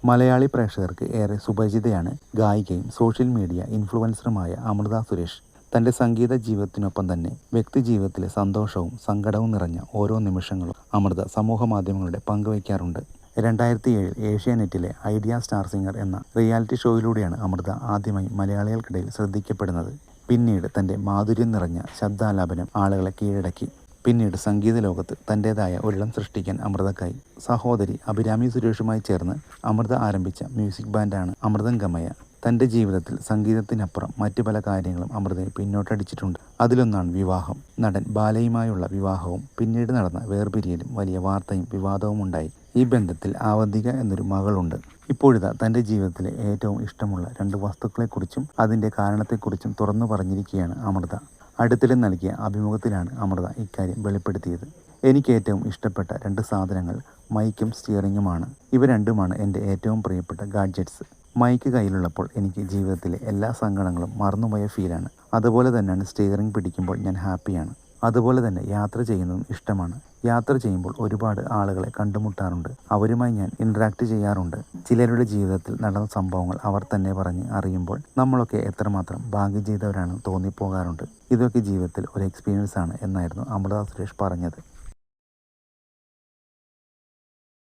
മലയാളി പ്രേക്ഷകർക്ക് ഏറെ സുപരിചിതയാണ് ഗായികയും social media ഇൻഫ്ലുവൻസറുമായ Amrita Suresh. തൻ്റെ സംഗീത ജീവിതത്തിനൊപ്പം തന്നെ വ്യക്തി ജീവിതത്തിലെ സന്തോഷവും സങ്കടവും നിറഞ്ഞ ഓരോ നിമിഷങ്ങളും അമൃത സമൂഹ മാധ്യമങ്ങളുടെ പങ്കുവയ്ക്കാറുണ്ട്. 2007 ഏഷ്യാനെറ്റിലെ ഐഡിയ സ്റ്റാർ സിംഗർ എന്ന റിയാലിറ്റി ഷോയിലൂടെയാണ് അമൃത ആദ്യമായി മലയാളികൾക്കിടയിൽ ശ്രദ്ധിക്കപ്പെടുന്നത്. പിന്നീട് തൻ്റെ മാധുര്യം നിറഞ്ഞ ശബ്ദാലാപനം ആളുകളെ കീഴടക്കി. പിന്നീട് സംഗീത ലോകത്ത് തൻ്റേതായ ഒരിടം സൃഷ്ടിക്കാൻ അമൃതക്കായി. സഹോദരി അഭിരാമി സുരേഷുമായി ചേർന്ന് അമൃത ആരംഭിച്ച മ്യൂസിക് ബാൻഡാണ് അമൃതംഗമയ. തൻ്റെ ജീവിതത്തിൽ സംഗീതത്തിനപ്പുറം മറ്റു പല കാര്യങ്ങളും അമൃതയെ പിന്നോട്ടടിച്ചിട്ടുണ്ട്. അതിലൊന്നാണ് വിവാഹം. നടൻ ബാലയുമായുള്ള വിവാഹവും പിന്നീട് നടന്ന വേർപിരിയലും വലിയ വാർത്തയും വിവാദവും ഉണ്ടായി. ഈ ബന്ധത്തിൽ ആവന്തിക എന്നൊരു മകളുണ്ട്. ഇപ്പോഴിതാ തൻ്റെ ജീവിതത്തിലെ ഏറ്റവും ഇഷ്ടമുള്ള 2 വസ്തുക്കളെക്കുറിച്ചും അതിൻ്റെ കാരണത്തെക്കുറിച്ചും തുറന്നു പറഞ്ഞിരിക്കുകയാണ് അമൃത. അടുത്തിടെ നൽകിയ അഭിമുഖത്തിലാണ് അമൃത ഇക്കാര്യം വെളിപ്പെടുത്തിയത്. എനിക്ക് ഏറ്റവും ഇഷ്ടപ്പെട്ട 2 സാധനങ്ങൾ മൈക്കും സ്റ്റിയറിങ്ങുമാണ്. ഇവ രണ്ടുമാണ് എൻ്റെ ഏറ്റവും പ്രിയപ്പെട്ട ഗാഡ്ജറ്റ്സ്. മൈക്ക് കയ്യിലുള്ളപ്പോൾ എനിക്ക് ജീവിതത്തിലെ എല്ലാ സങ്കടങ്ങളും മറന്നുപോയ ഫീലാണ്. അതുപോലെ തന്നെയാണ് സ്റ്റിയറിംഗ് പിടിക്കുമ്പോൾ ഞാൻ ഹാപ്പിയാണ്. അതുപോലെ തന്നെ യാത്ര ചെയ്യുന്നതും ഇഷ്ടമാണ്. യാത്ര ചെയ്യുമ്പോൾ ഒരുപാട് ആളുകളെ കണ്ടുമുട്ടാറുണ്ട്. അവരുമായി ഞാൻ ഇൻട്രാക്ട് ചെയ്യാറുണ്ട്. ചിലരുടെ ജീവിതത്തിൽ നടന്ന സംഭവങ്ങൾ അവർ തന്നെ പറഞ്ഞ് അറിയുമ്പോൾ നമ്മളൊക്കെ എത്രമാത്രം ഭാഗ്യം ചെയ്തവരാണെന്ന് തോന്നിപ്പോകാറുണ്ട്. ഇതൊക്കെ ജീവിതത്തിൽ ഒരു എക്സ്പീരിയൻസ് ആണ് എന്നായിരുന്നു അമൃത സുരേഷ് പറഞ്ഞത്.